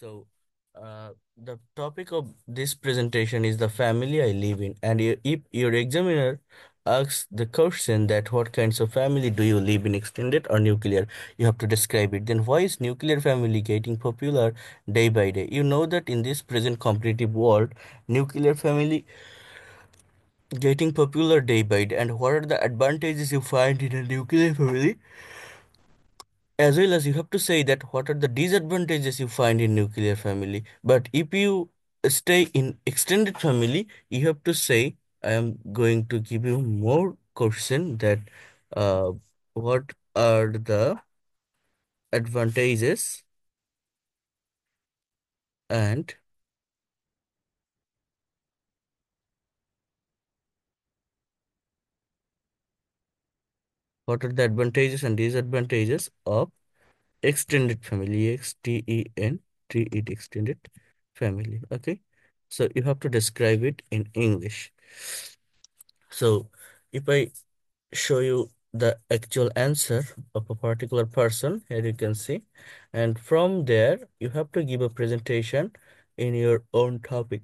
So, the topic of this presentation is the family I live in, and if your examiner asks the question that what kinds of family do you live in, extended or nuclear, you have to describe it. Then, why is nuclear family getting popular day by day? You know that in this present competitive world, nuclear family getting popular day by day, and what are the advantages you find in a nuclear family? As well as you have to say that what are the disadvantages you find in nuclear family. But if you stay in extended family, you have to say, I am going to give you more question that uh, what are the advantages and what are the advantages and disadvantages of extended family, extend extended family. Okay, so you have to describe it in English. So if I show you the actual answer of a particular person, here you can see, and from there you have to give a presentation in your own topic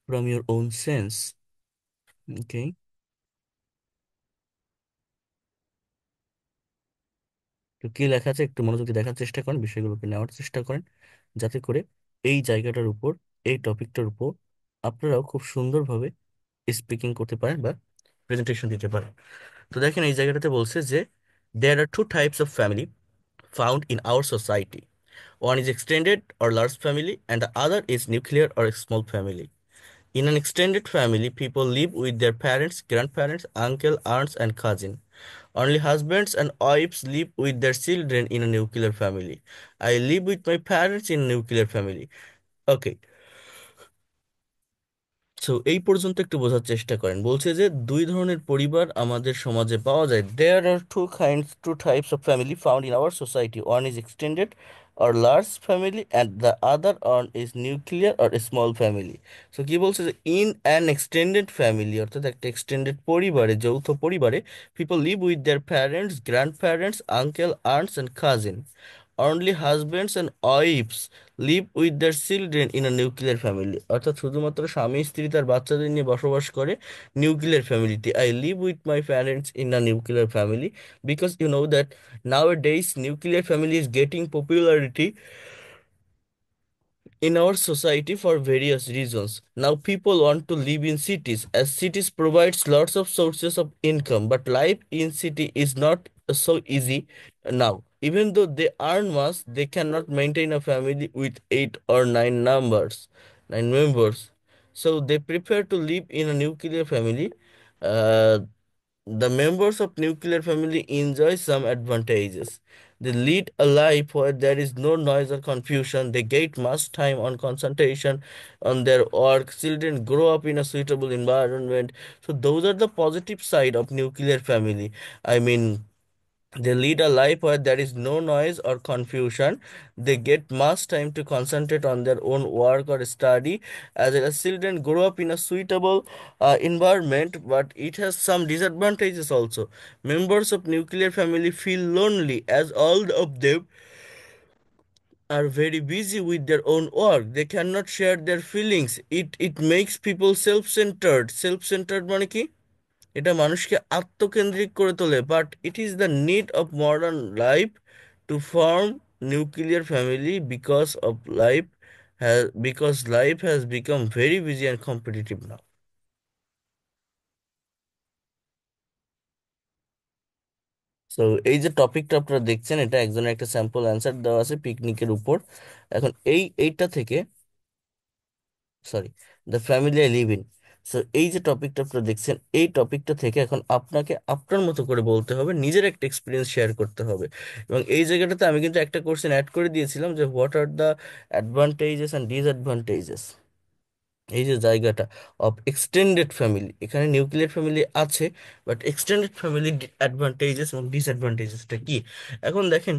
from your own sense. Okay, তো কি লেখা আছে একটু মনোযোগ দিয়ে দেখার চেষ্টা করেন, বিষয়গুলোকে নেওয়ার চেষ্টা করেন, যাতে করে এই জায়গাটার উপর, এই টপিকটার উপর আপনারাও খুব সুন্দরভাবে স্পিকিং করতে পারেন বা প্রেজেন্টেশন দিতে পারেন। তো দেখেন এই জায়গাটাতে বলছে যে there are two types of family found in our society. One is extended or large family, and the other is nuclear or small family. In an extended family, people live with their parents, grandparents, uncle, aunts, and cousin. Only husbands and wives live with their children in a nuclear family. I live with my parents in a nuclear family. Okay, so এই পর্যন্ত একটু বোঝার চেষ্টা করেন। বলছে যে দুই ধরনের পরিবার আমাদের সমাজে পাওয়া যায়। There are two types of family found in our society. One is extended or large family and the other one is nuclear or small family. So কি বলছে যে ইন অ্যান এক্সটেন্ডেড ফ্যামিলি, অর্থাৎ একটা এক্সটেন্ডেড পরিবারে, যৌথ পরিবারে, people live with their parents, grandparents, uncle, aunts and cousin. Only husband's and wife's leave with their children in a nuclear family, অর্থাৎ শুধুমাত্র স্বামী স্ত্রী তার বাচ্চাদের নিয়ে বসবাস করে নিউক্লিয়ার ফ্যামিলিতে। I live with my parents in a nuclear family because you know that nowadays nuclear family is getting popularity in our society for various reasons. Now people want to live in cities as cities provides lots of sources of income, but life in city is not so easy now. Even though they earn much, they cannot maintain a family with nine members. So they prefer to live in a nuclear family. Uh, the members of nuclear family enjoy some advantages. They lead a life where there is no noise or confusion. They get much time on concentration on their work. Children grow up in a suitable environment. So those are the positive side of nuclear family. I mean, they lead a life where there is no noise or confusion. They get much time to concentrate on their own work or study. As well as children grow up in a suitable environment, but it has some disadvantages also. Members of nuclear family feel lonely as all of them are very busy with their own work. They cannot share their feelings. It makes people self-centered. Self-centered মানে কি? এটা মানুষকে আত্মকেন্দ্রিক করে তোলে, but it is the need of modern life to form nuclear family because life has become very busy and competitive now. So এই যে টপিকটা আপনারা দেখছেন, এটা একজনের একটা স্যাম্পল অ্যান্সার দেওয়া আছে পিকনিকের উপর। এখন এইটা থেকে, sorry, the family I live in. So এই যে টপিকটা আপনারা দেখছেন, এই টপিকটা থেকে এখন আপনাকে আপনার মতো করে বলতে হবে, নিজের একটা এক্সপিরিয়েন্স শেয়ার করতে হবে। এবং এই জায়গাটাতে আমি কিন্তু একটা কোশ্চেন অ্যাড করে দিয়েছিলাম যে what are the advantages and disadvantages. এই যে জায়গাটা অফ এক্সটেন্ডেড ফ্যামিলি, এখানে নিউক্লিয়ার ফ্যামিলি আছে, বাট এক্সটেন্ডেড ফ্যামিলি অ্যাডভান্টেজেস এবং ডিসঅ্যাডভান্টেজেসটা কি। এখন দেখেন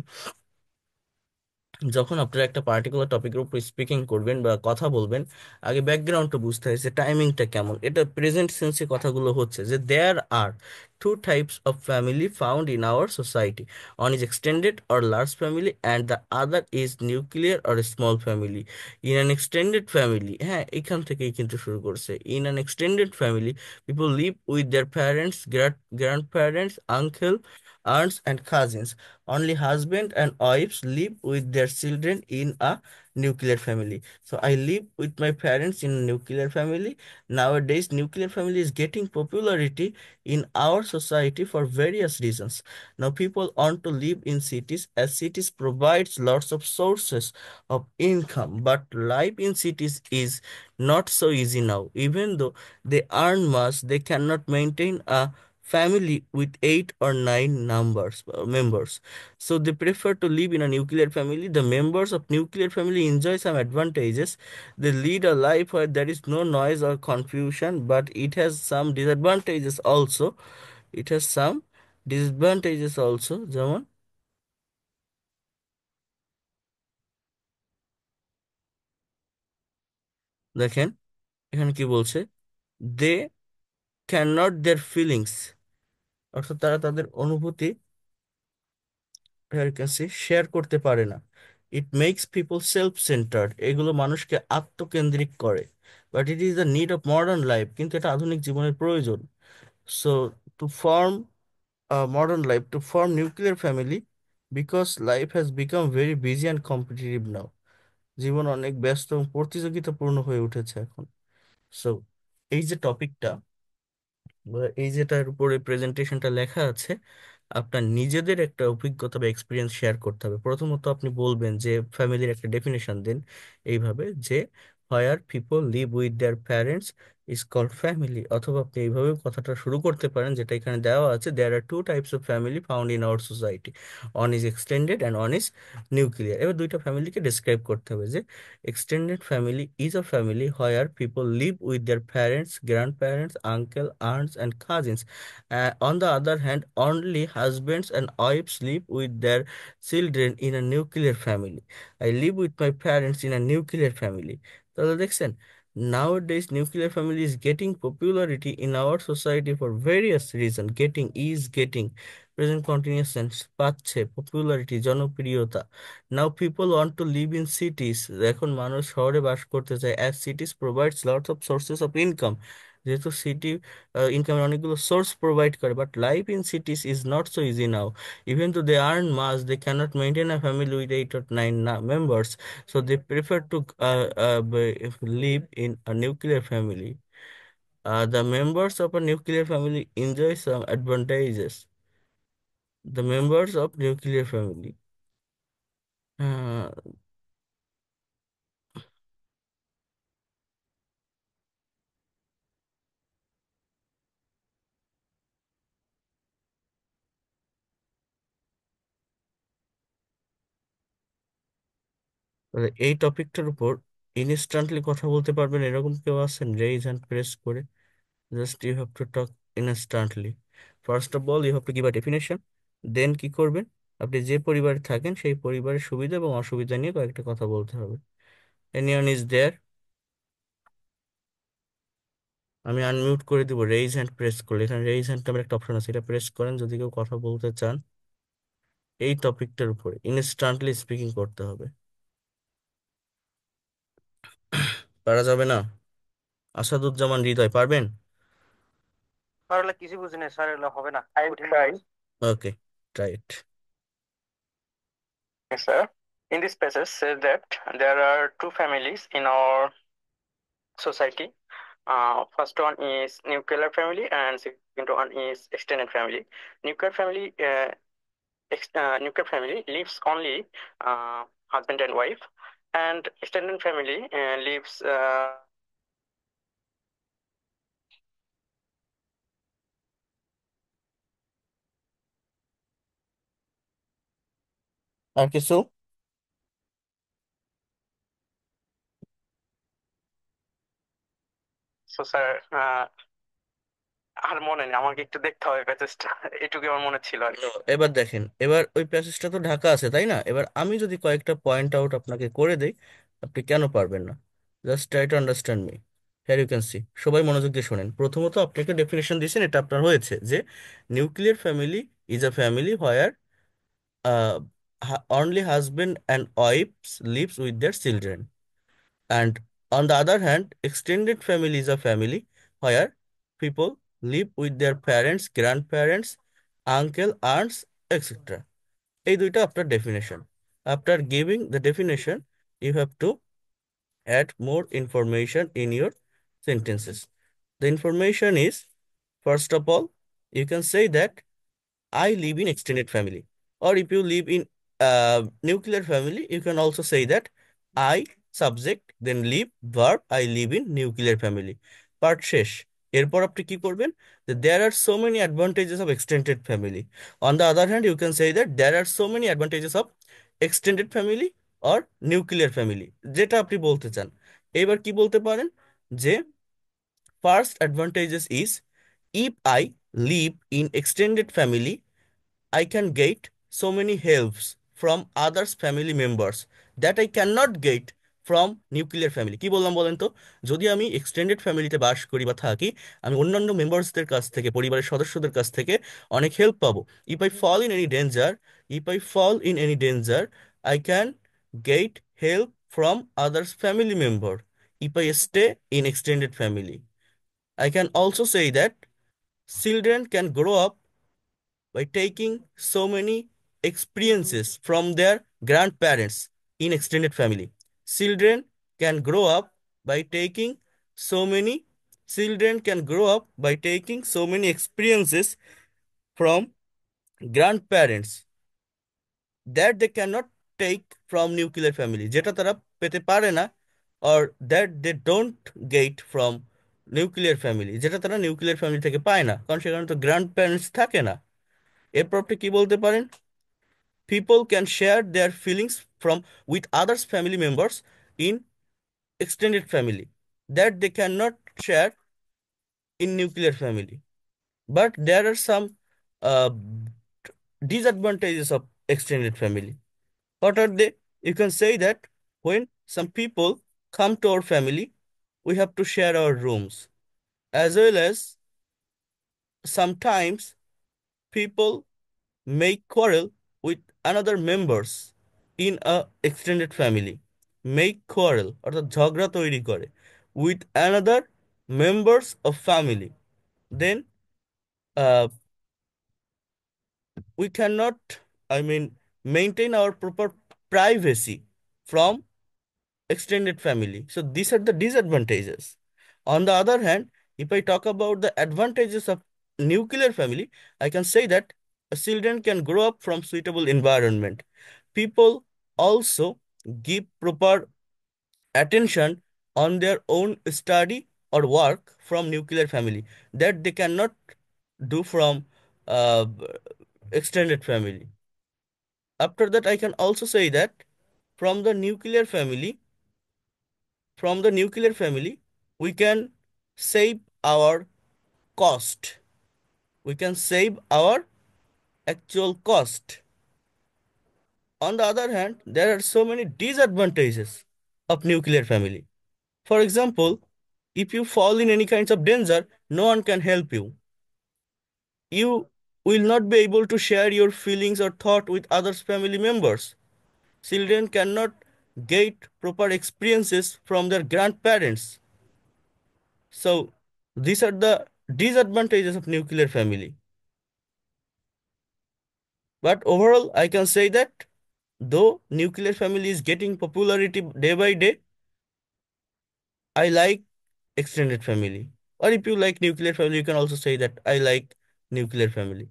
যখন আপনারা একটা পার্টিকুলার টপিকের উপর স্পিকিং করবেন বা কথা বলবেন, আগে ব্যাকগ্রাউন্ডটা বুঝতে হয় যে টাইমিংটা কেমন। এটা প্রেজেন্ট সেন্সে কথাগুলো হচ্ছে যে there are two types of family found in our society, one is extended or large family and the other is nuclear or small family. In an extended family, হ্যাঁ এখান থেকেই কিন্তু শুরু করছে। In an extended family people live with their parents, grandparents, uncle, aunts and cousins. Only husband and wives live with their children in a nuclear family. So I live with my parents in a nuclear family. Nowadays, nuclear family is getting popularity in our society for various reasons. Now people want to live in cities as cities provides lots of sources of income, but life in cities is not so easy now. Even though they earn much, they cannot maintain a family with 8 or 9 members. So they prefer to live in a nuclear family. The members of nuclear family enjoy some advantages. They lead a life where there is no noise or confusion, but it has some disadvantages also. It has some disadvantages also, যেমন দেখেন এখানে কি বলছে, they can not their feelings, অর্থাৎ তারা তাদের অনুভূতি কাছে শেয়ার করতে পারে না। It makes people self centred, এগুলো মানুষকে আত্মকেন্দ্রিক করে। But it is the need of modern life, কিন্তু এটা আধুনিক জীবনের প্রয়োজন। So to form modern life, to form nuclear family, because life has become very busy and competitive now. জীবন অনেক ব্যস্ত এবং প্রতিযোগিতাপূর্ণ হয়ে উঠেছে এখন। সো এই যে টপিকটা বা এই যেটার উপরে প্রেজেন্টেশনটা লেখা আছে, আপনার নিজেদের একটা অভিজ্ঞতা বা এক্সপিরিয়েন্স শেয়ার করতে হবে। প্রথমত আপনি বলবেন যে ফ্যামিলির একটা ডেফিনেশন দেন এইভাবে যে where people live with their parents is called family. অথবা আপনি এইভাবে কথাটা শুরু করতে পারেন যেটা এখানে দেওয়া আছে, there are two types of family found in our society, one is extended and one is nuclear. এবার দুইটা ফ্যামিলিকে ডিসক্রাইব করতে হবে যে extended family is a family where people live with their parents, grandparents, uncle, aunts, and cousins. On the other hand, only husbands and wives live with their children in a nuclear family. I live with my parents in a nuclear family. তাহলে দেখছেন, nowadays nuclear family is getting popularity in our society for various reasons. Getting present continuous tense পাচ্ছে popularity, জনপ্রিয়তা। Now people want to live in cities, এখন মানুষ শহরে বাস করতে চায়, as cities provides lots of sources of income, যেহেতু city ইনকামের অনেকগুলো সোর্স প্রোভাইড করে। But life in cities is not so easy now. Even though they earn much, they cannot maintain a family with 8 or 9 members, so they prefer to live in a nuclear family. The members of a nuclear family enjoy some advantages. The members of nuclear family, uh, এই টপিকটার উপর instantly কথা বলতে পারবেন এরকম কেউ আছেন? Raise hand press করে, just you have to talk instantly. First of all you have to give a definition, then কি করবেন, আপনি যে পরিবারে থাকেন সেই পরিবারের সুবিধা এবং অসুবিধা নিয়ে কয়েকটা কথা বলতে হবে। Anyone is there? আমি আনমিউট করে দিব, রেইজ হ্যান্ড প্রেস করলে এখানে রেইজ হ্যান্ড নামের একটা অপশন আছে, এটা প্রেস করেন যদি কেউ কথা বলতে চান এই টপিকটার উপরে। ইনস্ট্যান্টলি স্পিকিং করতে হবে, পারা যাবে না? আসাদুজ্জামান হৃদয়, পারবেন? স্যার এগুলো কিছু বুঝি না স্যার, এগুলো হবে না, কঠিন try. Okay, try it. Yes, sir. In this passage says that there are two families in our society. First one is nuclear family and second one is extended family. Nuclear family, nuclear family lives only husband and wife, and extended family lives আর কিছু? so sir. আর মনে নেই, আমাকে একটু দেখতে হবে প্যাচেসটা। এটুকু আমার মনে ছিল আর কি। এবার দেখেন, এবার ওই প্যাসেজটা তো ঢাকা আছে তাই না? এবার আমি যদি কয়েকটা পয়েন্ট আউট আপনাকে করে দেই, আপনি কেন পারবেন না? Just try to understand me. হ্যার ইউ ক্যান সি। সবাই মনোযোগ দিয়ে শোনেন। প্রথমত আপনাকে ডেফিনেশন দিয়েছেন, এটা আপনার হয়েছে যে nuclear family is a family where only husband and wives lives with their children. And on the other hand, extended family is a family where people live with their parents, grandparents, uncle, aunts, etc. এই দুইটা আপনার definition. After giving the definition, you have to add more information in your sentences. The information is, first of all, you can say that I live in extended family. Or if you live in nuclear family, you can also say that I subject then live verb I live in nuclear family. Part শেষ। এরপর আপনি কি করবেন? That there are so many advantages of extended family. On the other hand, you can say that there are so many advantages of extended family or nuclear family, যেটা আপনি বলতে চান। এবার কি বলতে পারেন? যে first advantages is, if I live in extended family, I can get so many helps from others family members that I cannot get from nuclear family. কি বললাম বলেন তো? যদি আমি এক্সটেন্ডেড ফ্যামিলিতে বাস করি বা থাকি, আমি অন্যান্য মেম্বার্সদের কাছ থেকে, পরিবারের সদস্যদের কাছ থেকে অনেক হেল্প পাবো। If I fall in any danger, if I fall in any danger, I can get help from others family member if I stay in extended family. I can also say that children can grow up by taking so many experiences from their grandparents in extended family. Children can grow up by taking so many children can grow up by taking so many experiences from grandparents that they cannot take from nuclear family, যেটা তারা পেতে পারে না, or that they don't get from nuclear family, যেটা তারা nuclear family থেকে পায় না, কারণ সেখানে তো গ্র্যান্ড প্যারেন্টস থাকে না। এরপর আপনি কি বলতে পারেন? People can share their feelings from with others family members in extended family that they cannot share in nuclear family. But there are some uh, disadvantages of extended family. What are they? You can say that when some people come to our family, we have to share our rooms, as well as sometimes people make quarrel with another members in a extended family, make quarrel অর্থাৎ ঝগড়া তৈরি করে with another members of family, then uh, we cannot, I mean, maintain our proper privacy from extended family. So these are the disadvantages. On the other hand, if I talk about the advantages of nuclear family, I can say that children can grow up from suitable environment. People also give proper attention on their own study or work from nuclear family that they cannot do from uh, extended family. After that, I can also say that from the nuclear family, from the nuclear family, we can save our cost. We can save our actual cost. On the other hand, there are so many disadvantages of nuclear family. For example, if you fall in any kinds of danger, no one can help you. You will not be able to share your feelings or thought with others family members. Children cannot get proper experiences from their grandparents. So these are the disadvantages of nuclear family. But overall, I can say that though nuclear family is getting popularity day by day, I like extended family. Or if you like nuclear family, you can also say that I like nuclear family.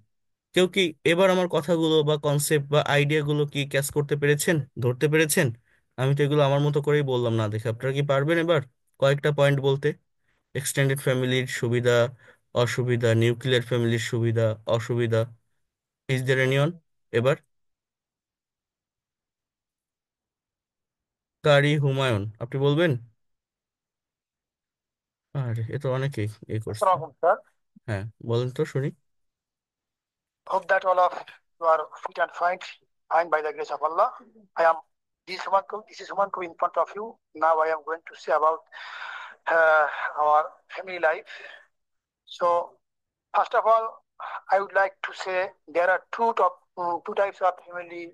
কেউ কি এবার আমার কথাগুলো বা concept বা আইডিয়াগুলো কি catch করতে পেরেছেন, ধরতে পেরেছেন? আমি তো এগুলো আমার মতো করেই বললাম না দেখে, আপনারা কি পারবেন এবার কয়েকটা পয়েন্ট বলতে? এক্সটেন্ডেড ফ্যামিলির সুবিধা, অসুবিধা, নিউক্লিয়ার ফ্যামিলির সুবিধা, অসুবিধা। Is there anyone? এবার কারি হুমায়ুন, আপনি বলবেন? আরে এ তো অনেকেই এ করছে। আসসালামু আলাইকুম স্যার। হ্যাঁ, বলেন তো শুনি। Hope that all of you are fit and fine by the grace of Allah. I am this is Human in front of you. Now I am going to say about uh, our family life. So first of all, I would like to say there are two types of family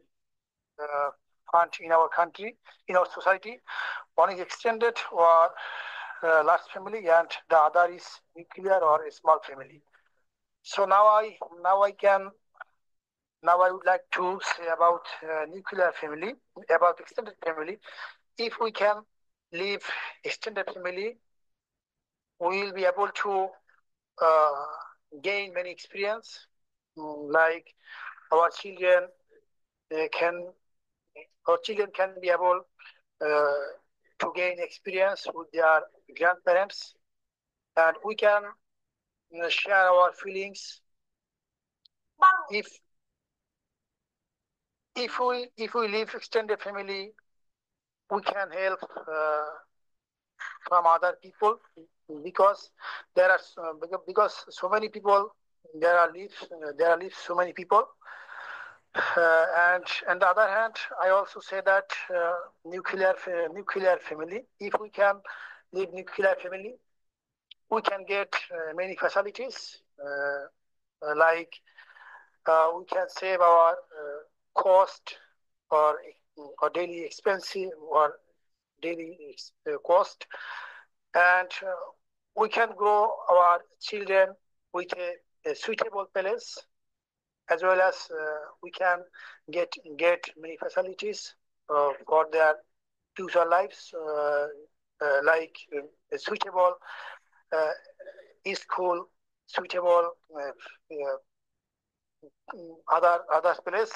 uh, fund in our country, in our society. One is extended or large family, and the other is nuclear or a small family. So now I can now I would like to say about nuclear family, about extended family. If we can live extended family, we will be able to uh, gain many experience, like our children can our children can be able uh, to gain experience with their grandparents, and we can share our feelings. If we live extended family, we can help from other people, because because so many people there are lives so many people. And on the other hand, I also say that nuclear family. If we can live nuclear family, we can get many facilities, like we can save our cost, or daily expensive or daily cost, and we can grow our children with a suitable place, as well as we can get many facilities for their future lives, like a suitable uh, school, suitable other place,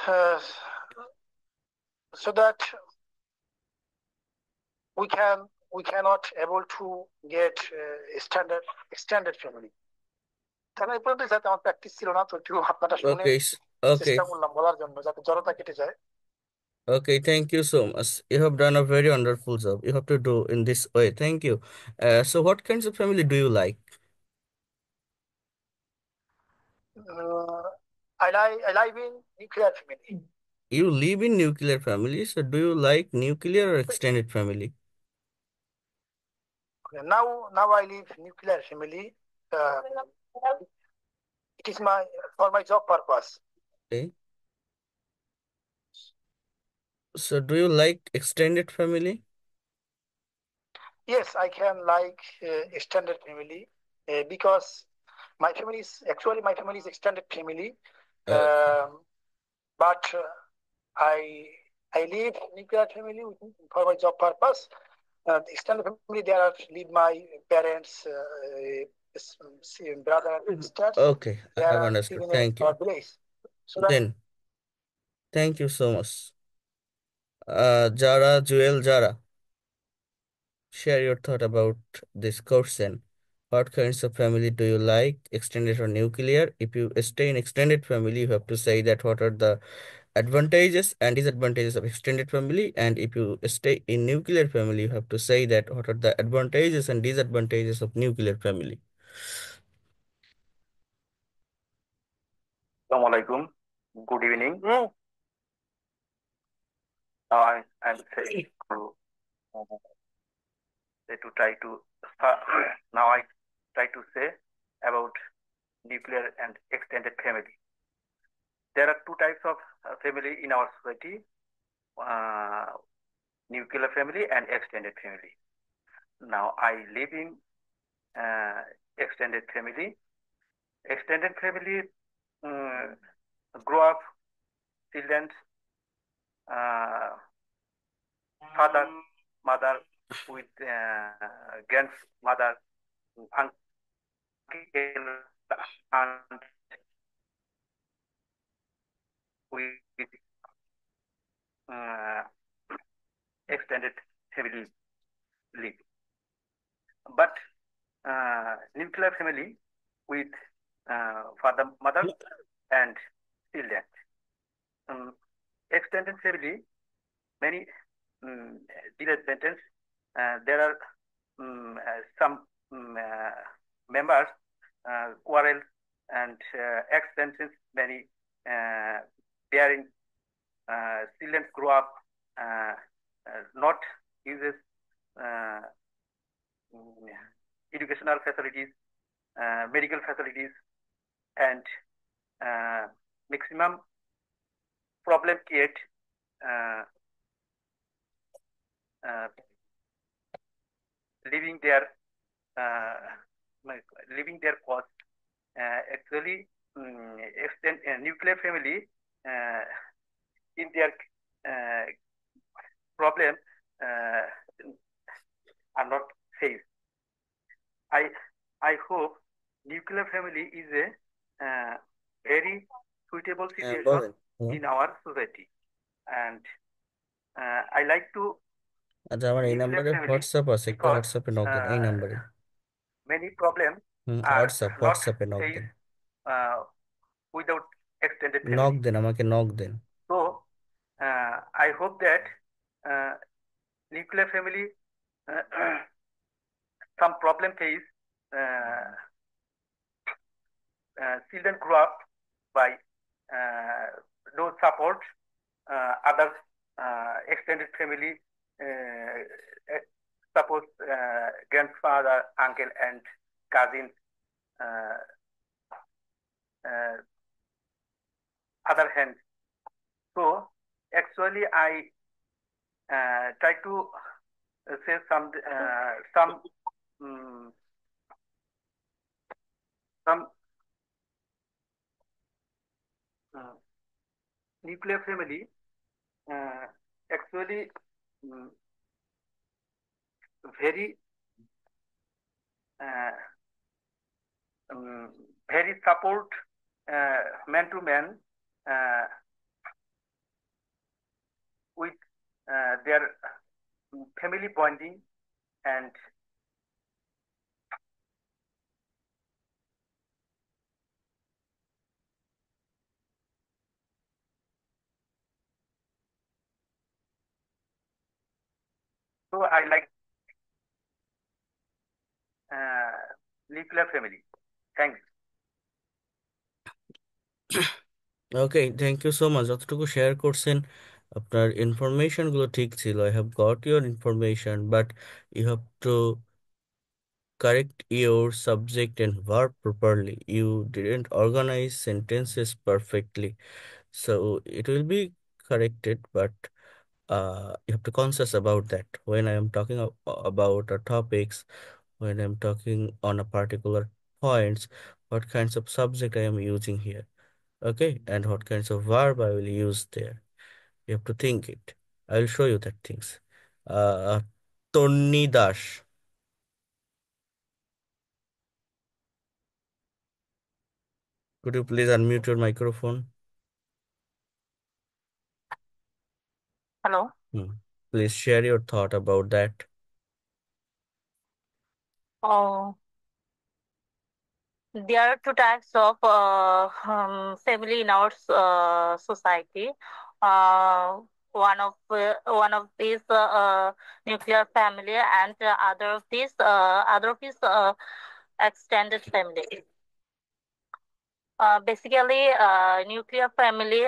uh, so that we cannot able to get extended family. তারা এই পর্যন্ত যাতে আমার practice ছিল না, তো একটু আপনারা শুনেন, Okay, okay, চেষ্টা করলাম বলার জন্য যাতে জড়তা কেটে যায়। okay. Thank you so much. You have done a very wonderful job. You have to do in this way. Thank you. So what kinds of family do you like? I live in nuclear family. You live in nuclear family, so do you like nuclear or extended family? Now I live nuclear family. Uh, it is my for my job purpose. Okay. So do you like extended family? Yes, I can like extended family because my family is extended family. Okay. But I I live nuclear family for my job purpose. The extended family there are live my parents, brother and sisters. Okay, I They have are understood. living in Thank our you. village. So that Then, thank you so much. Jara, share your thought about this question. What kinds of family do you like, extended or nuclear? If you stay in extended family, you have to say that what are the advantages and disadvantages of extended family. And if you stay in nuclear family, you have to say that what are the advantages and disadvantages of nuclear family. Assalamu alaikum. Good evening. Now I'm saying to try to now I try to say about nuclear and extended family. There are two types of family in our society: uh, nuclear family and extended family. Now I live in uh, extended family. Extended family uh, grow up children, uh, father, mother with grandmother, uncle, aunt with uh, extended family live. But nuclear family with father, mother, and children. Um, Extended family, many disadvantages. There are some members quarrel and ex-sentenced many bearing children grow up not uses uh, educational facilities, medical facilities, and maximum problem create uh, uh, living their uh, living their cost. Actually, extend nuclear family uh, in their problem are not faced. I I hope nuclear family is a very suitable situation in our society, and I like to আচ্ছা, আমার এই nuclear নাম্বারে family WhatsApp আছে, একটু because হোয়াটসঅ্যাপে knock দেন এই নাম্বারে। many problems are not হোয়াটসঅ্যাপে নক দেন, faced without extended knock family. দেন, আমাকে নক দেন। So I hope that nuclear family some problem face children grow up by no support other extended family suppose grandfather uncle and cousins uh, other hand. So actually I try to say um, some nuclear family actually um, very uh, very support man to man with their family bonding and so I like nuclear family. Thanks. Okay, thank you so much. যতটুকু share করছেন আপনার ইনফরমেশনগুলো ঠিক ছিল। I have got your information, but you have to correct your subject and verb properly. You didn't organize sentences perfectly. So it will be corrected, but you have to conscious about that. When I am talking about topics, when I'm talking on a particular points, what kinds of subject I am using here, okay, and what kinds of verb I will use there. You have to think it. I will show you that things. Tony Dash. Could you please unmute your microphone? Hello. Please share your thought about that. Oh, there are two types of family in our society. One of these nuclear family, and other of these extended family. Basically, nuclear family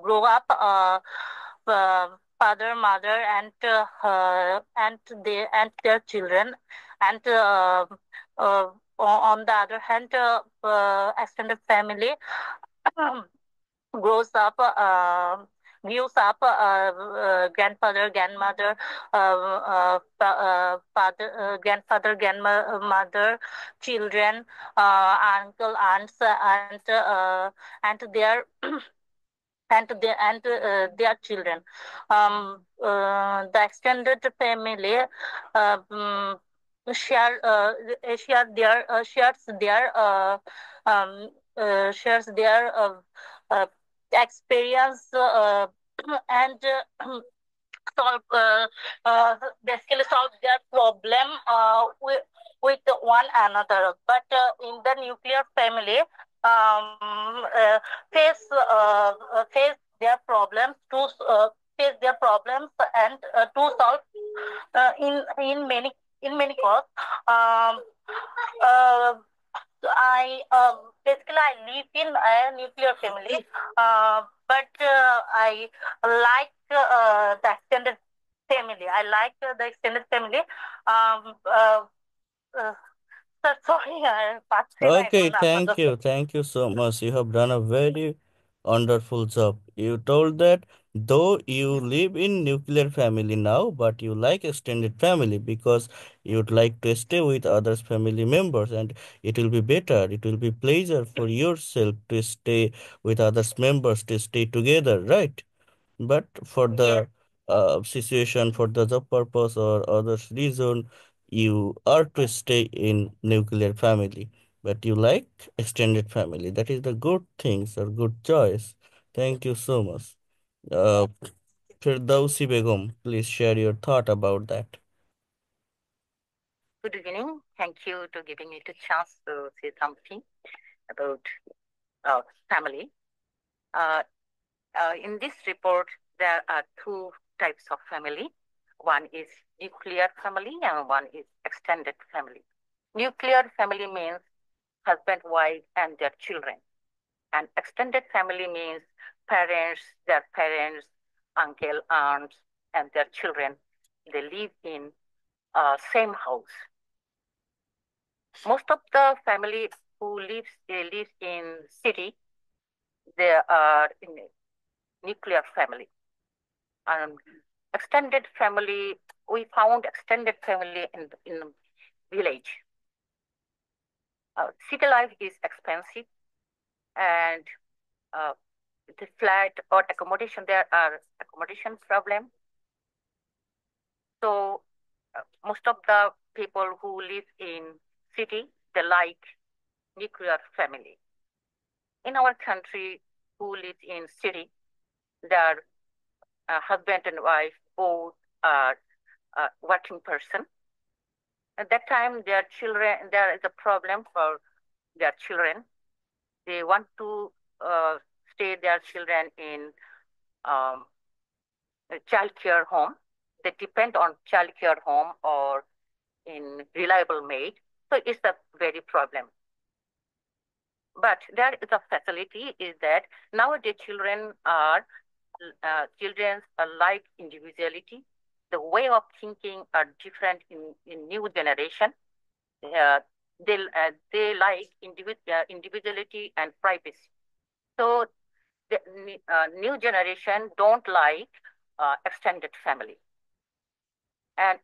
grow up father, mother, and their children, and on the other hand, extended family grows up. Views up grandfather, grandmother, father, grandfather, grandmother, children, uncle, aunts, and their their children. The extended family shares their experience and solve basically solve their problem with one another. But in the nuclear family, face face their problems to face their problems and to solve in many in many cause. Um, uh, I basically I live in a nuclear family, but I like the extended family. I like the extended family. Um, uh, uh, sorry, পাচ্ছি না Okay, এখন thank আপাতত। you. Thank you so much. You have done a very wonderful job. You told that though you live in nuclear family now, but you like extended family because you'd like to stay with others family members and it will be better. It will be pleasure for yourself to stay with others members to stay together, right? But for Yes, the situation, for the job purpose or others reason, you are to stay in nuclear family, but you like extended family. That is the good things or good choice. Thank you so much. Uh, Firdausi Begum, please share your thought about that. good evening. Thank you to giving me the chance to say something about family. Uh, in this report, there are two types of family. One is nuclear family and one is extended family. Nuclear family means husband, wife, and their children. And extended family means parents, their parents, uncle, aunts, and their children. They live in same house. Most of the family who lives in city, they are in nuclear family. And extended family, we found extended family in village. City life is expensive, and uh, the flat or accommodation, there are accommodation problem. So most of the people who live in city, they like nuclear family. In our country, who live in city, their husband and wife both are working person. At that time, their children, there is a problem for their children. They want to stay their children in um, a child care home. They depend on child care home or in reliable maid. So it's a very problem. But there is a facility is that nowadays children are like individuality. The way of thinking are different in new generation. Uh, they like individuality and privacy. So the new generation don't like extended family. And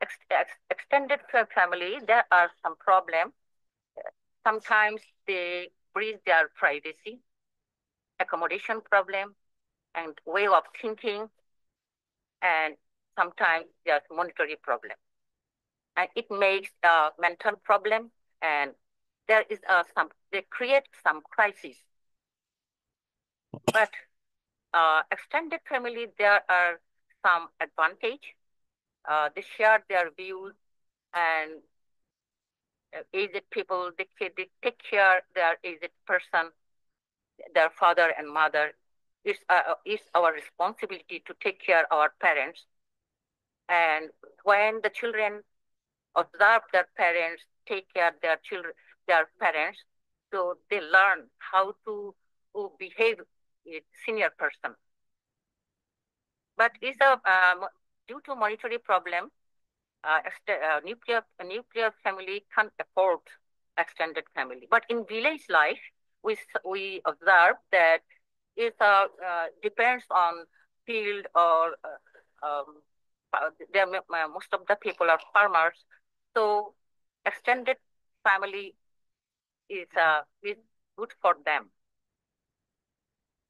extended family, there are some problems. Sometimes they breach their privacy, accommodation problem, and way of thinking, and sometimes there's monetary problem. And it makes a mental problem, and there is they create some crisis. But extended family, there are some advantage. They share their views, and aged people, they take care their aged person, their father and mother. It's our responsibility to take care our parents. And when the children observe their parents, take care their children, their parents, so they learn how to behave with senior person. But it's due to monetary problem, nuclear family can't afford extended family. But in village life, we observe that it depends on field or most of the people are farmers, so extended family is good for them.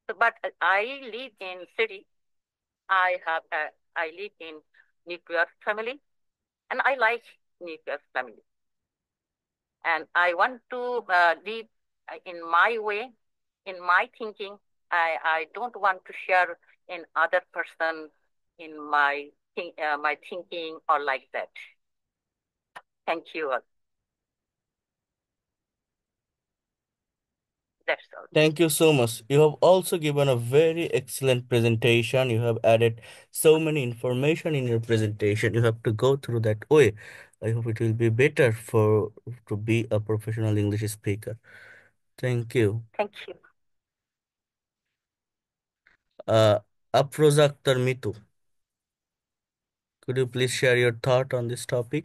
So, but I live in city. I live in nuclear family, and I like nuclear family. And I want to live in my way, in my thinking. I don't want to share in other person in my thinking or like that. Thank you all. That's all. Thank you so much. You have also given a very excellent presentation. You have added so many information in your presentation. You have to go through that way. I hope it will be better for to be a professional English speaker. Thank you. Thank you. Uh, Afroza Akhtar Mitu, could you please share your thought on this topic?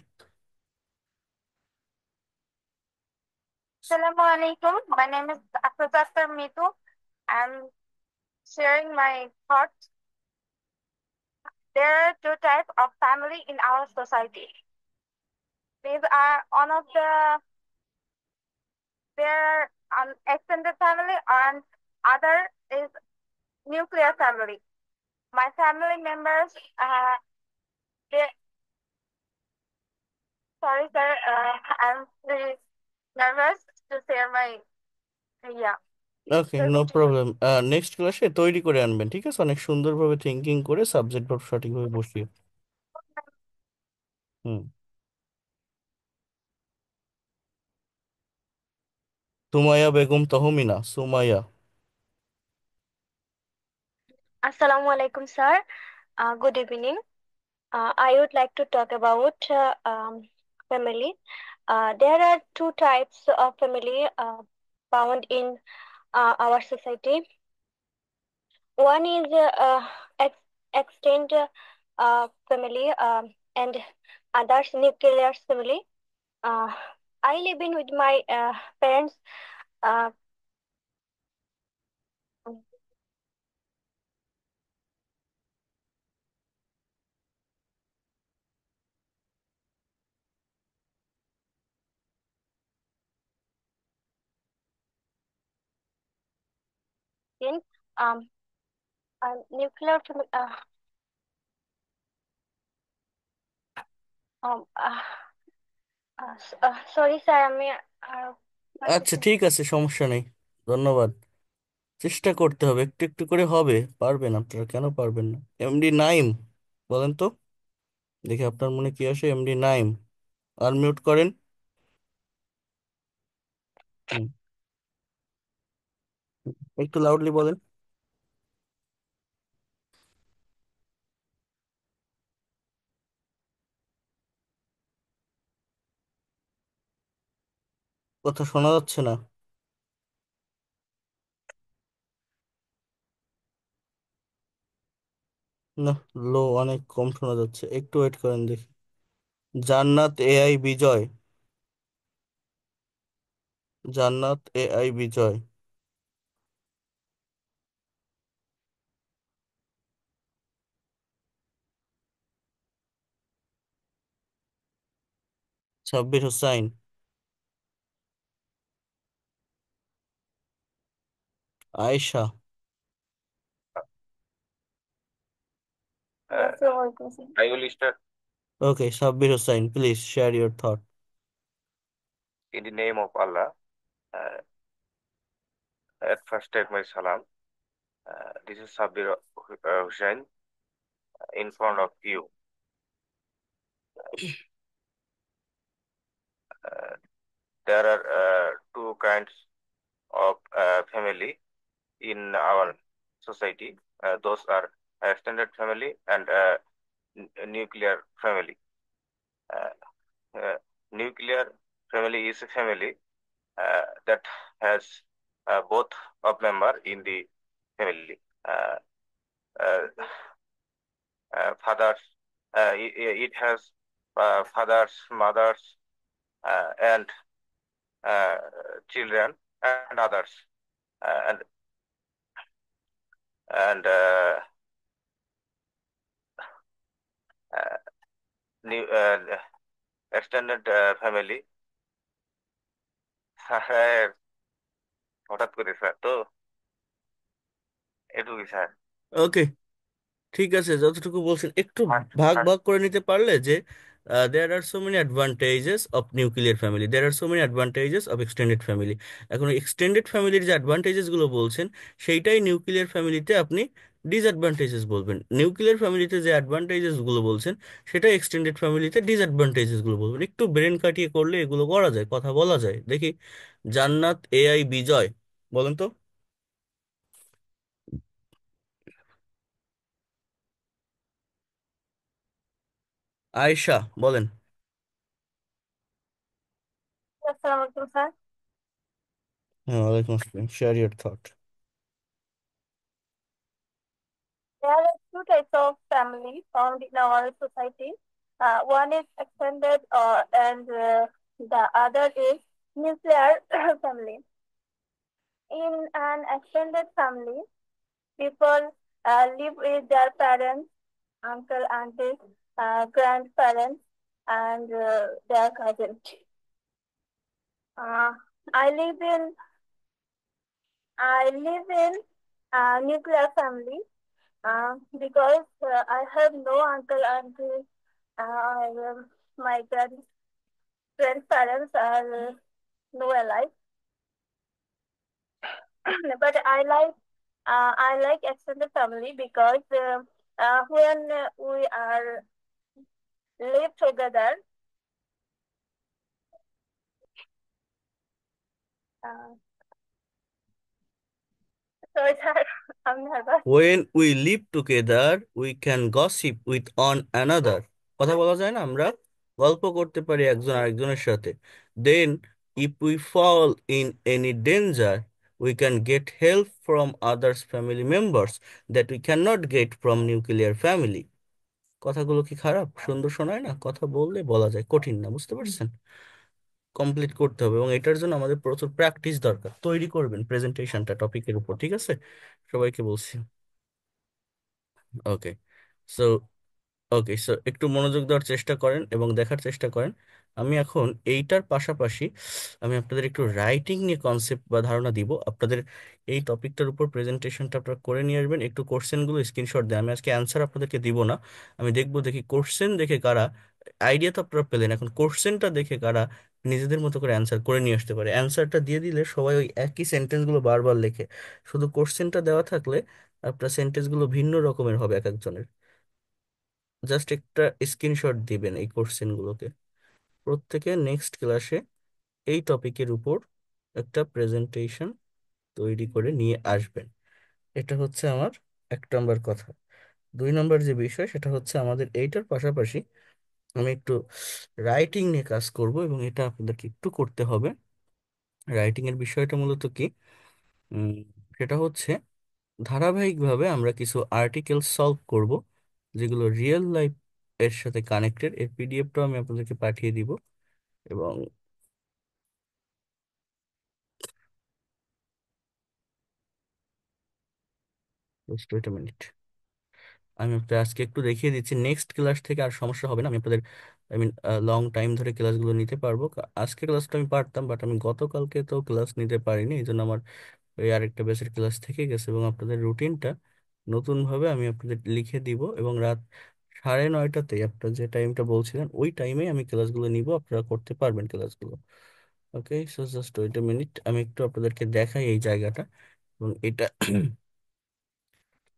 Assalamu alaikum. My name is Afroza Mitu. I'm sharing my thoughts. There are two types of family in our society. These are one of their extended family and other is nuclear family. My family members, they, sorry sir, I'm really nervous to share my, yeah. Okay, no problem. Next ক্লাসে তৈরি করে আনবেন, ঠিক আছে? অনেক সুন্দরভাবে thinking করে subject ভাবে সঠিকভাবে বসিয়ে। হুম। Sumaiya Begum Tahmina, Sumaiya. Assalamu alaikum, sir. Good evening. I would like to talk about family. There are two types of family found in our society. One is extended family and others nuclear family. I live in with my parents. Uh, in nuclear family. Um, uh, sorry, sir. আচ্ছা, ঠিক আছে, সমস্যা নেই। ধন্যবাদ। চেষ্টা করতে হবে, একটু একটু করে হবে। পারবেন আপনারা, কেন পারবেন না? এমডি নাইম, বলেন তো দেখি আপনার মনে কি আসে। এমডি নাইম, আনমিউট করেন। হুম, একটু লাউডলি বলেন। কথা শোনা যাচ্ছে না। না, লো, অনেক কম শোনা যাচ্ছে, একটু ওয়েট করেন দেখি। জান্নাত এআই বিজয়, জান্নাত এআই Bijoy. Sabbir Hossain, Ayesha. I will start okay, Sabbir Hossain, please share your thought. in the name of Allah. At first, take my salam. This is Sabir Hussain in front of you. There are two kinds of family in our society. Those are extended family and nuclear family. Nuclear family is a family that has both of member in the family. Uh, Fathers, it has fathers, mothers, and children and others, and and new extended family. হঠাৎ করে sir তো এটুকুই sir. ওকে, ঠিক আছে, যতটুকু বলছেন একটু আর ভাগ আর ভাগ করে নিতে পারলে, যে there are so many advantages of nuclear family, there are so many advantages of extended family. এখন এক্সটেন্ডেড ফ্যামিলির যে অ্যাডভান্টেজেস গুলো বলছেন, সেইটাই নিউক্লিয়ার ফ্যামিলিতে আপনি ডিসঅ্যাডভান্টেজেস বলবেন। নিউক্লিয়ার ফ্যামিলিতে যে অ্যাডভান্টেজেস গুলো বলছেন, সেটা এক্সটেন্ডেড ফ্যামিলিতে ডিসঅ্যাডভান্টেজেস গুলো বলবেন। একটু ব্রেন কাটিয়ে করলে এগুলো করা যায়, কথা বলা যায়। দেখি, জান্নাত এআই বিজয়, বলেন তো। আয়েশা, বলেন। Assalamu alaikum, sir. হ্যাঁ, ওয়ালাইকুম আসসালাম, share your thought. There are two types of family found in our society. One is extended and the other is nuclear family. In an extended family, people live with their parents, uncle, aunties, grandparents, and their cousins. Uh, I live in I live in a nuclear family because I have no uncle, auntie, my grandparents are no alive. But I like extended family because when we are live together, uh, sorry, sir, I'm nervous. When we live together, we can gossip with one another. কথা বলা যায় না, আমরা গল্প করতে পারি একজন আরেকজনের সাথে। Then, if we fall in any danger, we can get help from others family members that we cannot get from nuclear family. কথাগুলো কি খারাপ? সুন্দর শোনায় না? কথা বললে বলা যায়, কঠিন না, বুঝতে পারছেন? কমপ্লিট করতে হবে, এবং এটার জন্য আমাদের প্রচুর প্র্যাকটিস দরকার। তৈরি করবেন প্রেজেন্টেশনটা টপিকের উপর, ঠিক আছে? সবাইকে বলছি। ওকে, সো একটু মনোযোগ দেওয়ার চেষ্টা করেন এবং দেখার চেষ্টা করেন। আমি এখন এইটার পাশাপাশি আমি আপনাদের একটু রাইটিং নিয়ে কনসেপ্ট বা ধারণা দিব। আপনাদের এই টপিকটার উপর প্রেজেন্টেশনটা আপনারা করে নিয়ে আসবেন। একটু কোশ্চেনগুলো স্ক্রিনশট দেন। আমি আজকে অ্যান্সার আপনাদেরকে দিব না, আমি দেখবো দেখি কোশ্চেন দেখে কারা, আইডিয়া তো আপনারা পেলেন, এখন কোশ্চেনটা দেখে কারা নিজেদের মতো করে অ্যান্সার করে নিয়ে আসতে পারে। অ্যান্সারটা দিয়ে দিলে সবাই ওই একই সেন্টেন্সগুলো বারবার লেখে, শুধু কোশ্চেনটা দেওয়া থাকলে আপনার সেন্টেন্সগুলো ভিন্ন রকমের হবে এক একজনের। জাস্ট একটা স্ক্রিনশট দিবেন এই কোশ্চেনগুলোকে। প্রত্যেকে নেক্সট ক্লাসে এই টপিকের উপর একটা প্রেজেন্টেশন তৈরি করে নিয়ে আসবেন। এটা হচ্ছে আমার 1 নম্বর কথা। 2 নম্বর যে বিষয়, সেটা হচ্ছে আমাদের এইটার পাশাপাশি আমি একটু রাইটিং নিয়ে কাজ করব, এবং এটা আপনাদেরকে একটু করতে হবে। রাইটিং এর বিষয়টা মূলত কি, উম, সেটা হচ্ছে ধারাবাহিকভাবে আমরা কিছু আর্টিকেল সলভ করব, যেগুলো রিয়েল লাইফ এর সাথে কানেক্টেড। এর পিডিএফটাও আমি আপনাদেরকে পাঠিয়ে দিব। এবং জাস্ট ওয়েট আ মিনিট, আমি আপনাদের আজকে একটু দেখিয়ে দিচ্ছি। নেক্সট ক্লাস থেকে আর সমস্যা হবে না, আমি আপনাদের লং টাইম ধরে ক্লাসগুলো নিতে পারবো। আজকে ক্লাসটা আমি পারতাম, বাট আমি গতকালকে তো ক্লাস নিতে পারিনি, এই জন্য আমার ওই আরেকটা বেসের ক্লাস থেকে গেছে। এবং আপনাদের রুটিনটা নতুনভাবে আমি আপনাদের লিখে দিব, এবং রাত 9:30-তে আপনার যে টাইমটা বলছিলেন ওই টাইমে আমি ক্লাসগুলো নিব, আপনারা করতে পারবেন ক্লাসগুলো। Okay, so just wait a minute, আমি একটু আপনাদেরকে দেখাই এই জায়গাটা। এবং এটা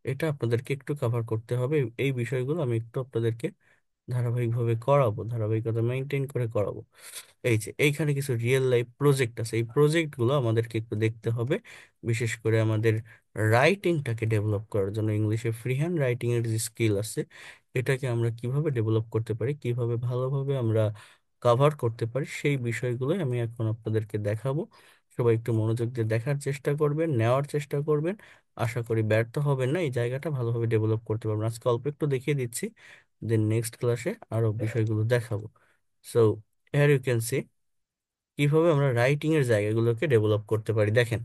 এটা আপনাদেরকে একটু কভার করতে হবে, এই বিষয়গুলো আমি একটু আপনাদেরকে ধারাবাহিকভাবে করাবো, ধারাবাহিকতা মেনটেন করে করাবো। এই যে এইখানে কিছু রিয়েল লাইফ প্রজেক্ট আছে, এই প্রজেক্টগুলো আমাদেরকে একটু দেখতে হবে, বিশেষ করে আমাদের রাইটিংটাকে ডেভেলপ করার জন্য। ইংলিশে ফ্রি হ্যান্ড রাইটিং এর যে স্কিল আছে, এটাকে আমরা কিভাবে ডেভেলপ করতে পারি, কিভাবে ভালোভাবে আমরা কভার করতে পারি, সেই বিষয়গুলোই আমি এখন আপনাদেরকে দেখাবো। সবাই একটু মনোযোগ দিয়ে দেখার চেষ্টা করবেন, নেওয়ার চেষ্টা করবেন। আশা করি ব্যর্থ হবেন না, এই জায়গাটা ভালোভাবে ডেভেলপ করতে পারবেন। আজকে অল্প একটু দেখিয়ে দিচ্ছি, দেন নেক্সট ক্লাসে আরো বিষয়গুলো দেখাবো। So here you can see কিভাবে আমরা রাইটিং এর জায়গাগুলোকে ডেভেলপ করতে পারি। দেখেন,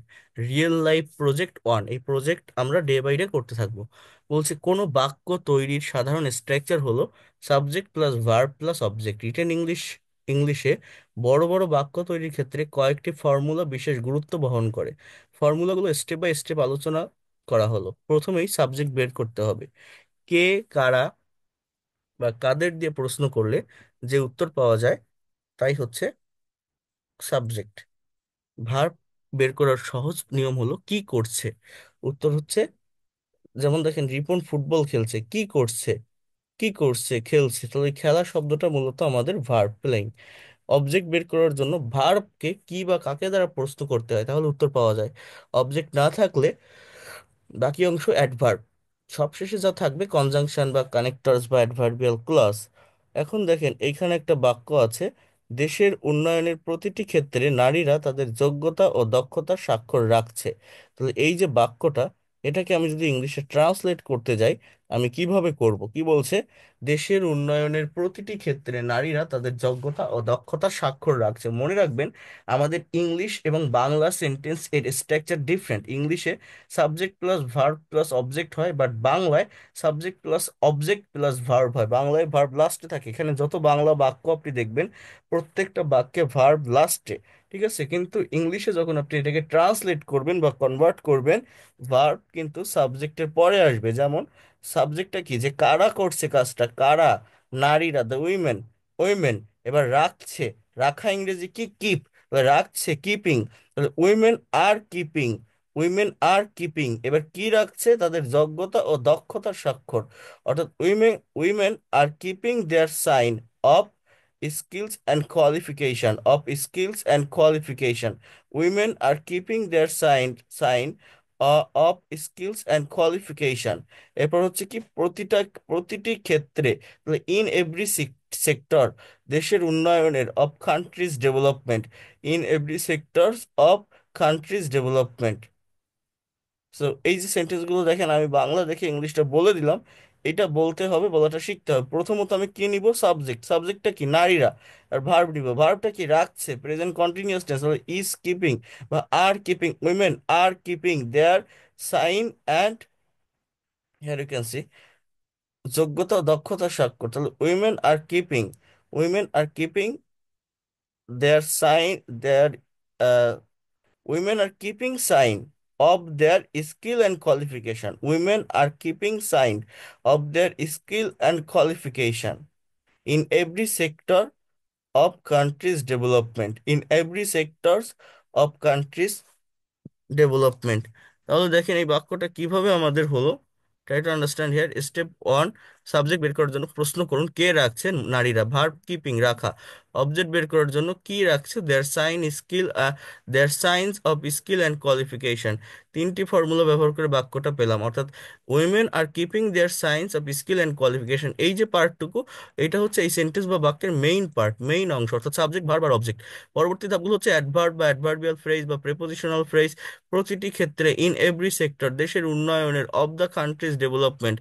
রিয়েল লাইফ প্রজেক্ট 1, এই প্রজেক্ট আমরা ডে বাই ডে করতে থাকবো। বলছে কোনো বাক্য তৈরির সাধারণ স্ট্রাকচার হলো subject plus verb plus object. Written ইংলিশে বড় বড় বাক্য তৈরির ক্ষেত্রে কয়েকটি ফর্মুলা বিশেষ গুরুত্ব বহন করে। ফর্মুলাগুলো স্টেপ বাই স্টেপ আলোচনা করা হলো। প্রথমেই সাবজেক্ট বের করতে হবে। কে, কারা বা কাদের দিয়ে প্রশ্ন করলে যে উত্তর পাওয়া যায় তাই হচ্ছে সাবজেক্ট। ভার্ব বের করার সহজ নিয়ম হলো কি করছে, উত্তর হচ্ছে, যেমন দেখেন রিপন ফুটবল খেলছে, কি করছে, কি করছে, খেলছে, তাহলে এই খেলা শব্দটা মূলত আমাদের ভার্ব প্লেইং। অবজেক্ট বের করার জন্য ভার্বকে কি বা কাকে দ্বারা প্রশ্ন করতে হয়, তাহলে উত্তর পাওয়া যায়। অবজেক্ট না থাকলে বাকি অংশ অ্যাডভার্ব, সবশেষে যা থাকবে কনজাংশন বা কানেক্টরস বা অ্যাডভার্বিয়াল ক্লজ। এখন দেখেন এইখানে একটা বাক্য আছে, দেশের উন্নয়নের প্রতিটি ক্ষেত্রে নারীরা তাদের যোগ্যতা ও দক্ষতার স্বাক্ষর রাখছে। তাহলে এই যে বাক্যটা, এটাকে আমি যদি ইংলিশে ট্রান্সলেট করতে যাই, আমি কিভাবে করব? কি বলছে? দেশের উন্নয়নের প্রতিটি ক্ষেত্রে নারীরা তাদের যোগ্যতা ও দক্ষতার স্বাক্ষর রাখছে। মনে রাখবেন, আমাদের ইংলিশ এবং বাংলা সেন্টেন্স এর স্ট্রাকচার ডিফারেন্ট। ইংলিশে subject plus verb plus object হয়, বাট বাংলায় subject plus object plus verb হয়। বাংলায় ভার্ব লাস্টে থাকে। এখানে যত বাংলা বাক্য আপনি দেখবেন, প্রত্যেকটা বাক্যে ভার্ব লাস্টে, ঠিক আছে? কিন্তু ইংলিশে যখন আপনি এটাকে ট্রান্সলেট করবেন বা কনভার্ট করবেন, ভার্ব কিন্তু সাবজেক্টের পরে আসবে। যেমন সাবজেক্টটা কি, যে কারা করছে কাজটা, কারা, নারীরা, দ্য উইমেন, উইমেন। এবার রাখছে, রাখা ইংরেজি কি, কিপ, রাখছে কিপিং, তাহলে women are keeping, women are keeping. এবার কি রাখছে? তাদের যোগ্যতা ও দক্ষতার স্বাক্ষর। অর্থাৎ women women are keeping their sign of skills and qualification, of skills and qualification. Women are keeping their sign of skills and qualification. এরপর হচ্ছে কি, প্রতিটি ক্ষেত্রে, ইন এভরি সেক্টর, দেশের উন্নয়নের, of country's development, in every sectors of country's development. So এই যে সেন্টেন্সগুলো দেখেন, আমি বাংলা দেখে ইংলিশটা বলে দিলাম। এটা বলতে হবে, বলাটা শিখতে হবে। প্রথমত আমি কি নিব? সাবজেক্ট। সাবজেক্টটা কি? নারীরা। আর ভার্ব নিব। ভার্বটা কি? রাখছে, present continuous tense, is keeping বা are keeping. Women are keeping their sign and, here you can see, যোগ্যতা ও দক্ষতার স্বাক্ষর। তাহলে women are keeping, women are keeping their sign, their women are keeping sign of their skill and qualification. Women are keeping sign of their skill and qualification in every sector of country's development. In every sectors of country's development. তাহলে দেখেন এই বাক্যটা কিভাবে আমাদের হলো। Try to understand here. Step one, subject বের করার জন্য প্রশ্ন করুন, কে রাখছেন? নারীরা। ভার্ব কিপিং, রাখা। অবজেক্ট বের করার জন্য কি রাখছে? Their sign skill, their signs of skill and qualification. তিনটি ফর্মুলা ব্যবহার করে বাক্যটা পেলাম। অর্থাৎ women are keeping their signs of skill and qualification, এই যে পার্টটুকু, এটা হচ্ছে এই সেন্টেন্স বা বাক্যের মেইন পার্ট, মেইন অংশ, অর্থাৎ সাবজেক্ট, ভার্ব আর অবজেক্ট। পরবর্তী ধাপগুলো হচ্ছে অ্যাডভার্ব বা অ্যাডভার্বিয়াল ফ্রেজ বা প্রেপোজিশনাল ফ্রেজ। প্রতিটি ক্ষেত্রে, ইন এভরি সেক্টর, দেশের উন্নয়নের, of the country's development.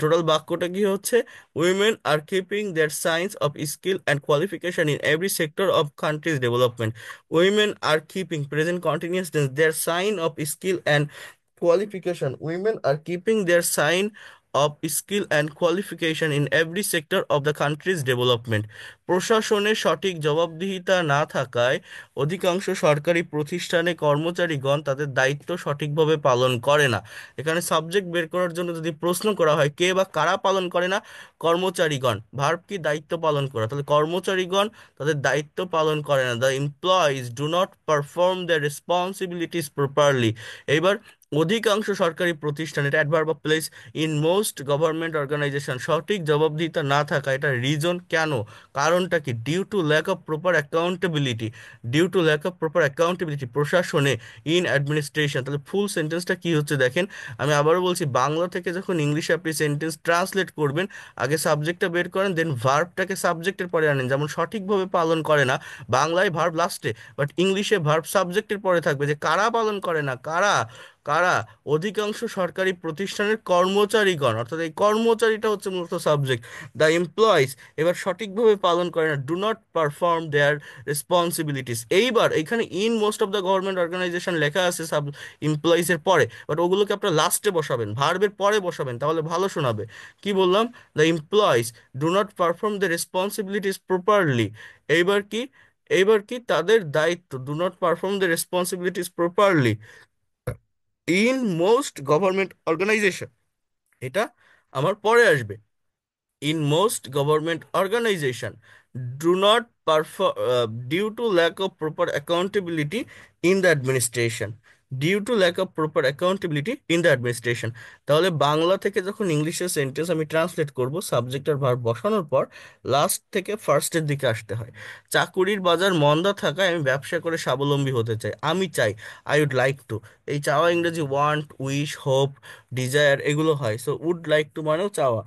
Total বাক্যটা কি হচ্ছে? Women are keeping their signs of skill and qualification in every sector of country's development. Women are keeping, present continuous tense, their sign of skill and qualification. Women are keeping their sign of skill and qualification in every sector of the country's development. প্রশাসনের সঠিক জবাবদিহিতা না থাকায় অধিকাংশ সরকারি প্রতিষ্ঠানে কর্মচারীগণ তাদের দায়িত্ব সঠিকভাবে পালন করে না। এখানে সাবজেক্ট বের করার জন্য যদি প্রশ্ন করা হয়, কে বা কারা পালন করে না? কর্মচারীগণ। ভার্ব কি? দায়িত্ব পালন করা। তাহলে কর্মচারীগণ তাদের দায়িত্ব পালন করে না। The employees do not perform the responsibilities properly. এইবার অধিকাংশ সরকারি প্রতিষ্ঠান, এটা adverb of place. In most government organization, সঠিক জবাবদিহিতা না থাকা, এটা রিজন, কেন, কারণটা কি? Due to lack of proper accountability, due to lack of proper accountability প্রশাসনে, ইন অ্যাডমিনিস্ট্রেশন। তাহলে ফুল সেন্টেন্সটা কি হচ্ছে দেখেন, আমি আবারও বলছি, বাংলা থেকে যখন ইংলিশে আপনি সেন্টেন্স ট্রান্সলেট করবেন, আগে সাবজেক্টটা বের করেন, দেন ভার্বটাকে সাবজেক্টের পরে আনেন। যেমন সঠিকভাবে পালন করে না, বাংলায় ভার্ব লাস্টে, বাট ইংলিশে ভার্ব সাবজেক্টের পরে থাকবে, যে কারা পালন করে না, কারা, কারা? অধিকাংশ সরকারি প্রতিষ্ঠানের কর্মচারীগণ, অর্থাৎ এই কর্মচারীটা হচ্ছে মূলত সাবজেক্ট। দ্য এমপ্লয়িজ এবার সঠিকভাবে পালন করে না, do not perform their responsibilities. এইবার এখানে in most of the government organization লেখা আছে সাব এমপ্লয়িজের পরে, বাট ওগুলোকে আপনার লাস্টে বসাবেন, ভার্বের পরে বসাবেন, তাহলে ভালো শোনাবে। কি বললাম? The employees do not perform the responsibilities properly. এইবার কি? এইবার কি? তাদের দায়িত্ব, do not perform the responsibilities properly in most government organization, এটা আমার পরে আসবে। In most government organization do not perform due to lack of proper accountability in the administration. Due to lack of proper accountability in the administration. তাহলে বাংলা থেকে যখন ইংলিশের sentence আমি translate করব, সাবজেক্ট আর ভার্ব বসানোর পর লাস্ট থেকে ফার্স্টের দিকে আসতে হয়। চাকুরির বাজার মন্দা থাকায় আমি ব্যবসা করে স্বাবলম্বী হতে চাই, আমি চাই, আই উড লাইক টু। এই চাওয়া ইংরেজি ওয়ান্ট, উইশ, হোপ, ডিজায়ার এগুলো হয়। সো উড লাইক টু মানেও চাওয়া।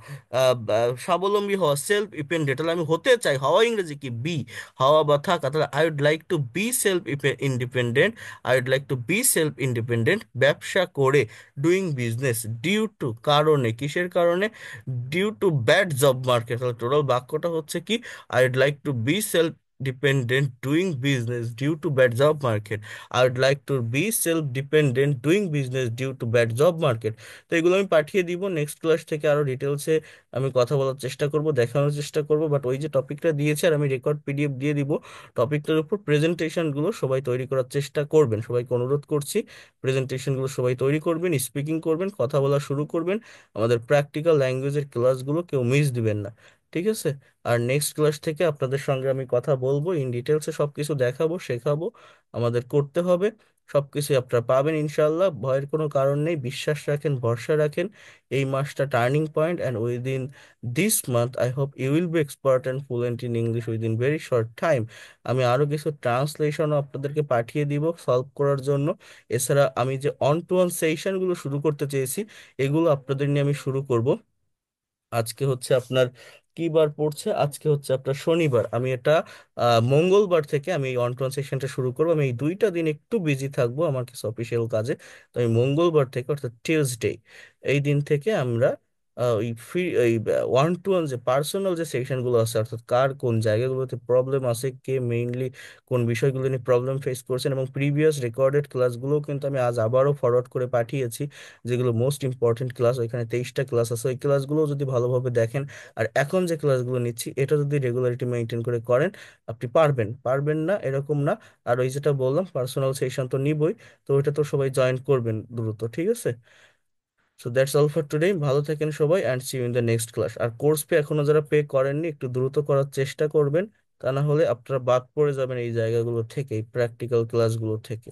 স্বাবলম্বী হওয়া, সেলফ ডিপেন্ডেন্ট, তাহলে আমি হতে চাই, হওয়া ইংরেজি কি বি, হওয়া বা থাকা, তাহলে I would like to be self independent. I would like to be self independent, ব্যবসা করে, ডুইং বিজনেস, ডিউ টু কারণে, কিসের কারণে, due to bad job market. তাহলে টোটাল বাক্যটা হচ্ছে কি, I would like to be self dependent doing business due to bad job market. I would like to be self dependent doing business due to bad job market. তো এগুলো আমি পাঠিয়ে দিব, next class থেকে আরো ডিটেলসে আমি কথা বলার চেষ্টা করব, দেখানোর চেষ্টা করব। বাট ওই যে টপিকটা দিয়েছে আর আমি রেকর্ড পিডিএফ দিয়ে দিব, টপিকটার উপর প্রেজেন্টেশনগুলো সবাই তৈরি করার চেষ্টা করবেন। সবাইকে অনুরোধ করছি, প্রেজেন্টেশনগুলো সবাই তৈরি করবেন, স্পিকিং করবেন, কথা বলা শুরু করবেন। আমাদের প্র্যাকটিক্যাল ল্যাঙ্গুয়েজের ক্লাসগুলো কেউ মিস দিবেন না, ঠিক আছে? আর নেক্সট ক্লাস থেকে আপনাদের সঙ্গে আমি কথা বলবো, ইন ডিটেলসে সবকিছু দেখাবো, শেখাবো, আমাদের করতে হবে। সবকিছু আপনারা পাবেন ইনশাল্লাহ, ভয়ের কোনো কারণ নেই, বিশ্বাস রাখেন, ভরসা রাখেন। এই মাসটা turning point, and within this month I hope you will be expert and fluent in English within very short time. আমি আরো কিছু ট্রান্সলেশনও আপনাদেরকে পাঠিয়ে দিব সলভ করার জন্য। এছাড়া আমি যে অন টু ওয়ান সেশনগুলো শুরু করতে চেয়েছি, এগুলো আপনাদের নিয়ে আমি শুরু করব। আজকে হচ্ছে আপনার কি বার পড়ছে, আজকে হচ্ছে আপনার শনিবার। আমি এটা মঙ্গলবার থেকে আমি এই অন সেশনটা শুরু করবো। আমি এই 2টা দিন একটু বিজি থাকবো আমার কিছু অফিসিয়াল কাজে। তো আমি মঙ্গলবার থেকে, অর্থাৎ টিউসডে, এই দিন থেকে আমরা ওই ফ্রি ওই ওয়ান টু ওয়ান যে পার্সোনাল যে সেকশনগুলো আছে, অর্থাৎ কার কোন জায়গাগুলোতে প্রবলেম আছে, কে মেইনলি কোন বিষয়গুলো নিয়ে প্রবলেম ফেস করছেন, এবং প্রিভিয়াস রেকর্ডেড ক্লাসগুলো কিন্তু আমি আজ আবারও ফরওয়ার্ড করে পাঠিয়েছি, যেগুলো মোস্ট ইম্পর্টেন্ট ক্লাস। ওইখানে 23টা ক্লাস আছে, ওই ক্লাসগুলো যদি ভালোভাবে দেখেন আর এখন যে ক্লাসগুলো নিচ্ছি এটা যদি রেগুলারিটি মেনটেন করে করেন, আপনি পারবেন। পারবেন না এরকম না। আর ওই যেটা বললাম পার্সোনাল সেশন তো নিবই, তো ওইটা তো সবাই জয়েন করবেন দ্রুত, ঠিক আছে? So that's all for today. ভালো থাকেন সবাই, and see you in the next class. আর কোর্স পে এখনো যারা পে করেননি একটু দ্রুত করার চেষ্টা করবেন, তা না হলে আপনারা বাদ পড়ে যাবেন এই জায়গাগুলো থেকে, এই প্র্যাকটিক্যাল ক্লাসগুলো থেকে।